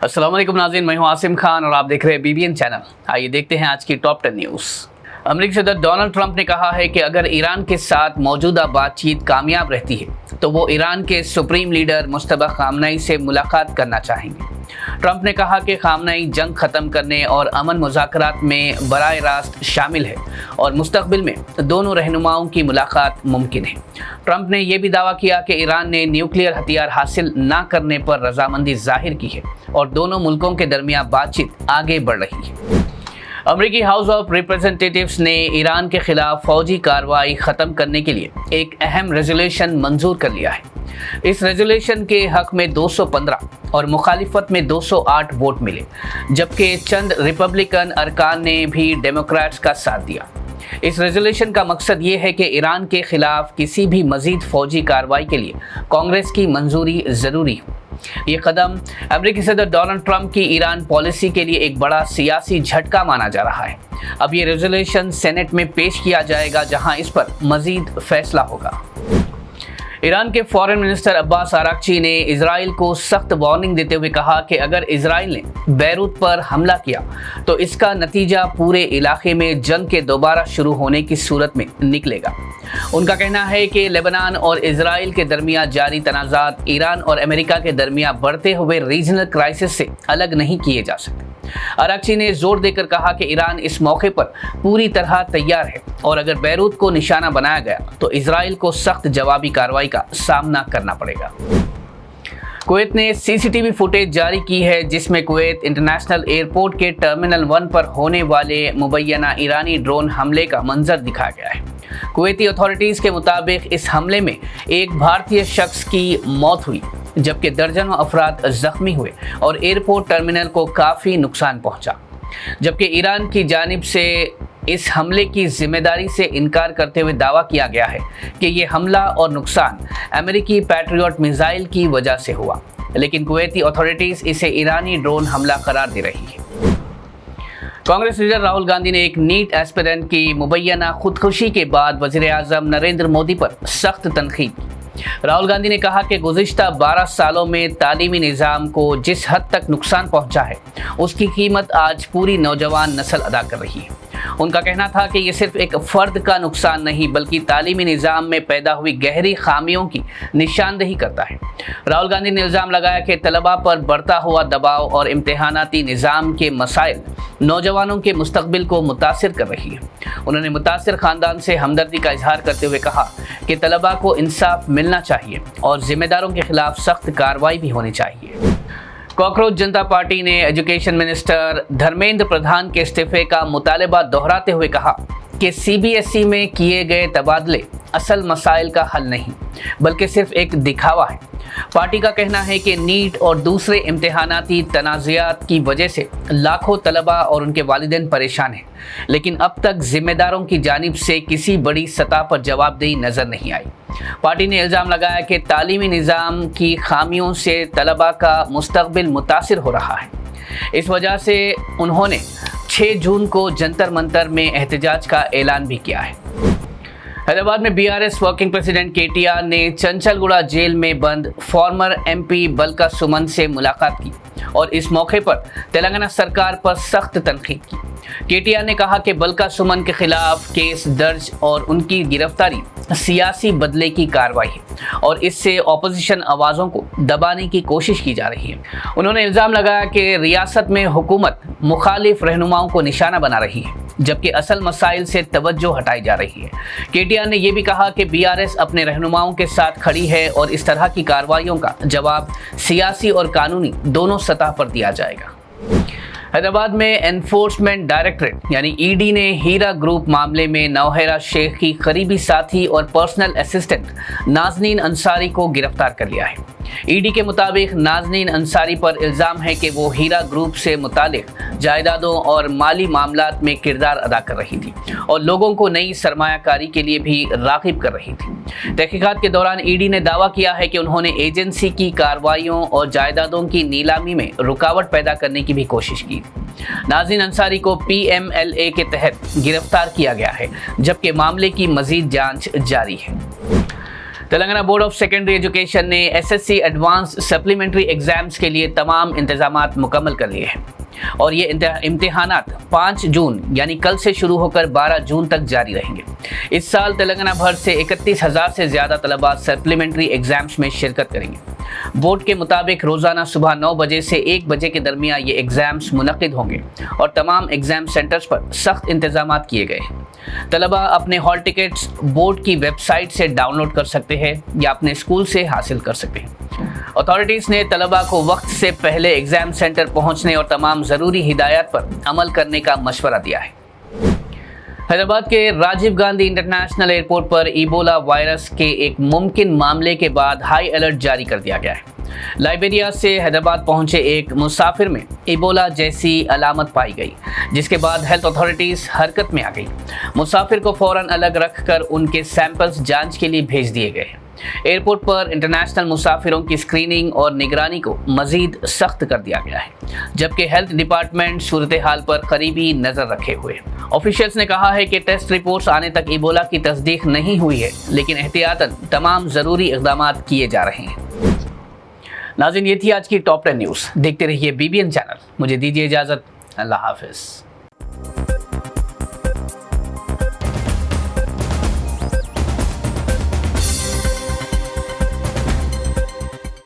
अस्सलाम वालेकुम नाज़रीन, मैं हूं आसिम खान और आप देख रहे हैं BBN चैनल। आइए देखते हैं आज की टॉप 10 न्यूज़। अमेरिकी सदर डोनाल्ड ट्रंप ने कहा है कि अगर ईरान के साथ मौजूदा बातचीत कामयाब रहती है तो वो ईरान के सुप्रीम लीडर मुस्तफा खामनेई से मुलाकात करना चाहेंगे। ट्रंप ने कहा कि खामनेई जंग ख़त्म करने और अमन मुज़ाकरात में बराह रास्त शामिल है और मुस्तक़बिल में दोनों रहनुमाओं की मुलाकात मुमकिन है। ट्रंप ने यह भी दावा किया कि ईरान ने न्यूक्लियर हथियार हासिल न करने पर रजामंदी जाहिर की है और दोनों मुल्कों के दरमियान बातचीत आगे बढ़ रही है। अमेरिकी हाउस ऑफ रिप्रेजेंटेटिव्स ने ईरान के खिलाफ फौजी कार्रवाई ख़त्म करने के लिए एक अहम रेजोल्यूशन मंजूर कर लिया है। इस रेजोल्यूशन के हक में 215 और मुखालिफत में 208 वोट मिले, जबकि चंद रिपब्लिकन अरकान ने भी डेमोक्रेट्स का साथ दिया। इस रेजोल्यूशन का मकसद ये है कि ईरान के खिलाफ किसी भी मजीद फौजी कार्रवाई के लिए कांग्रेस की मंजूरी ज़रूरी हो। ये कदम अमेरिकी सदर डोनाल्ड ट्रंप की ईरान पॉलिसी के लिए एक बड़ा सियासी झटका माना जा रहा है। अब ये रेजोल्यूशन सेनेट में पेश किया जाएगा, जहां इस पर मजीद फैसला होगा। ईरान के फॉरेन मिनिस्टर अब्बास आरागची ने इजराइल को सख्त वार्निंग देते हुए कहा कि अगर इजराइल ने बैरूत पर हमला किया तो इसका नतीजा पूरे इलाके में जंग के दोबारा शुरू होने की सूरत में निकलेगा। उनका कहना है कि लेबनान और इजराइल के दरमियान जारी तनाज़ात ईरान और अमेरिका के दरमियान बढ़ते हुए रीजनल क्राइसिस से अलग नहीं किए जा सकते। आरागची ने जोर देकर कहा कि ईरान इस मौके पर पूरी तरह तैयार है और अगर बैरूत को निशाना बनाया गया तो इजराइल को सख्त जवाबी कार्रवाई का सामना करना पड़ेगा। कुवैत ने सीसीटीवी फुटेज जारी की है जिसमें कुवैत इंटरनेशनल एयरपोर्ट के टर्मिनल 1 पर होने वाले मुबैना ईरानी ड्रोन हमले का मंजर दिखाया गया है। कुवैती अथॉरिटीज़ के मुताबिक इस हमले में एक भारतीय शख्स की मौत हुई, जबकि दर्जनों अफराद जख्मी हुए और एयरपोर्ट टर्मिनल को काफ़ी नुकसान पहुंचा। जबकि ईरान की जानिब से इस हमले की जिम्मेदारी से इनकार करते हुए दावा किया गया है कि ये हमला और नुकसान अमेरिकी पैट्रियट मिसाइल की वजह से हुआ, लेकिन कुवैती अथॉरिटीज़ इसे ईरानी ड्रोन हमला करार दे रही है। कांग्रेस लीडर राहुल गांधी ने एक नीट एस्पिरेंट की मुबैना खुदकुशी के बाद वज़ीर आज़म नरेंद्र मोदी पर सख्त तनकीद की। राहुल गांधी ने कहा कि गुज़िश्ता 12 सालों में तालीमी निज़ाम को जिस हद तक नुकसान पहुंचा है उसकी कीमत आज पूरी नौजवान नस्ल अदा कर रही है। उनका कहना था कि ये सिर्फ एक फ़र्द का नुकसान नहीं बल्कि तालीमी निज़ाम में पैदा हुई गहरी खामियों की निशानदेही करता है। राहुल गांधी ने इल्ज़ाम लगाया कि तलबा पर बढ़ता हुआ दबाव और इम्तिहानाती निज़ाम के मसाइल नौजवानों के मुस्तकबिल को मुतासिर कर रही है। उन्होंने मुतासिर ख़ानदान से हमदर्दी का इजहार करते हुए कहा कि तलबा को इंसाफ मिलना चाहिए और ज़िम्मेदारों के खिलाफ सख्त कार्रवाई भी होनी चाहिए। कॉकरोच जनता पार्टी ने एजुकेशन मिनिस्टर धर्मेंद्र प्रधान के इस्तीफे का मुतालबा दोहराते हुए कहा कि CBSE में किए गए तबादले असल मसाइल का हल नहीं बल्कि सिर्फ एक दिखावा है। पार्टी का कहना है कि नीट और दूसरे इम्तिहानाती तनाज़ात की वजह से लाखों तलबा और उनके वालिदैन परेशान हैं, लेकिन अब तक जिम्मेदारों की जानिब से किसी बड़ी सतह पर जवाबदेही नज़र नहीं आई। पार्टी ने इल्ज़ाम लगाया कि तालीमी निज़ाम की खामियों से तलबा का मुस्तकबिल मुतासिर हो रहा है। इस वजह से उन्होंने 6 जून को जंतर मंतर में एहतजाज का ऐलान भी किया है। हैदराबाद में BRS वर्किंग प्रेसिडेंट KTR ने चंचलगुड़ा जेल में बंद फॉर्मर MP बलका सुमन से मुलाकात की और इस मौके पर तेलंगाना सरकार पर सख्त तनकीद की। KTR ने कहा कि बलका सुमन के खिलाफ केस दर्ज और उनकी गिरफ्तारी सियासी बदले की कार्रवाई है और इससे अपोजिशन आवाज़ों को दबाने की कोशिश की जा रही है। उन्होंने इल्ज़ाम लगाया कि रियासत में हुकूमत मुखालिफ रहनुमाओं को निशाना बना रही है, जबकि असल मसाइल से तवज्जो हटाई जा रही है। KTR ने यह भी कहा कि BRS अपने रहनुमाओं के साथ खड़ी है और इस तरह की कार्रवाइयों का जवाब सियासी और कानूनी दोनों सतह पर दिया जाएगा। हैदराबाद में एनफोर्समेंट डायरेक्टरेट यानी ED ने हीरा ग्रुप मामले में नौहरा शेख की करीबी साथी और पर्सनल असिस्टेंट नाज़नीन अंसारी को गिरफ्तार कर लिया है। ED के मुताबिक नाज़नीन अंसारी पर इल्ज़ाम है कि वो हीरा ग्रुप से मुतालिक जायदादों और माली मामलात में किरदार अदा कर रही थी और लोगों को नई सरमायाकारी के लिए भी राग़िब कर रही थी। तहकीकात के दौरान ED ने दावा किया है कि उन्होंने एजेंसी की कार्रवाइयों और जायदादों की नीलामी में रुकावट पैदा करने की भी कोशिश की। नाज़नीन अंसारी को PMLA के तहत गिरफ्तार किया गया है, जबकि मामले की मज़ीद जांच जारी है। Telangana board of secondary education ने एसएससी एडवांस सप्लीमेंट्री एग्जाम्स के लिए तमाम इंतजामात मुकम्मल कर लिए हैं और ये इम्तिहानात 5 जून यानी कल से शुरू होकर 12 जून तक जारी रहेंगे। इस साल तेलंगाना भर से 31,000 से ज़्यादा तलबा सप्लीमेंट्री एग्जाम्स में शिरकत करेंगे। बोर्ड के मुताबिक रोज़ाना सुबह 9 बजे से 1 बजे के दरमियान ये एग्ज़ाम्स मुनक़िद होंगे और तमाम एग्ज़ाम सेंटर्स पर सख्त इंतजामात किए गए हैं। तलबा अपने हॉल टिकट्स बोर्ड की वेबसाइट से डाउनलोड कर सकते हैं या अपने स्कूल से हासिल कर सकते हैं। अथॉरिटीज़ ने तलबा को वक्त से पहले एग्ज़ाम सेंटर पहुंचने और तमाम ज़रूरी हिदायत पर अमल करने का मशवरा दिया है। हैदराबाद के राजीव गांधी इंटरनेशनल एयरपोर्ट पर इबोला वायरस के एक मुमकिन मामले के बाद हाई अलर्ट जारी कर दिया गया है। लाइबेरिया से हैदराबाद पहुंचे एक मुसाफिर में इबोला जैसी अलामत पाई गई, जिसके बाद हेल्थ अथॉरिटीज़ हरकत में आ गई। मुसाफिर को फ़ौरन अलग रखकर उनके सैंपल्स जांच के लिए भेज दिए गए। एयरपोर्ट पर इंटरनेशनल मुसाफिरों की स्क्रीनिंग और निगरानी को मज़ीद सख्त कर दिया गया है, जबकि हेल्थ डिपार्टमेंट सूरत हाल पर करीबी नज़र रखे हुए। ऑफिशियल्स ने कहा है कि टेस्ट रिपोर्ट्स आने तक इबोला की तस्दीक नहीं हुई है, लेकिन एहतियातन तमाम ज़रूरी इक़दाम किए जा रहे हैं। नाज़रीन, ये थी आज की टॉप 10 न्यूज़। देखते रहिए BBN चैनल। मुझे दीजिए इजाज़त। अल्लाह हाफ़िज़।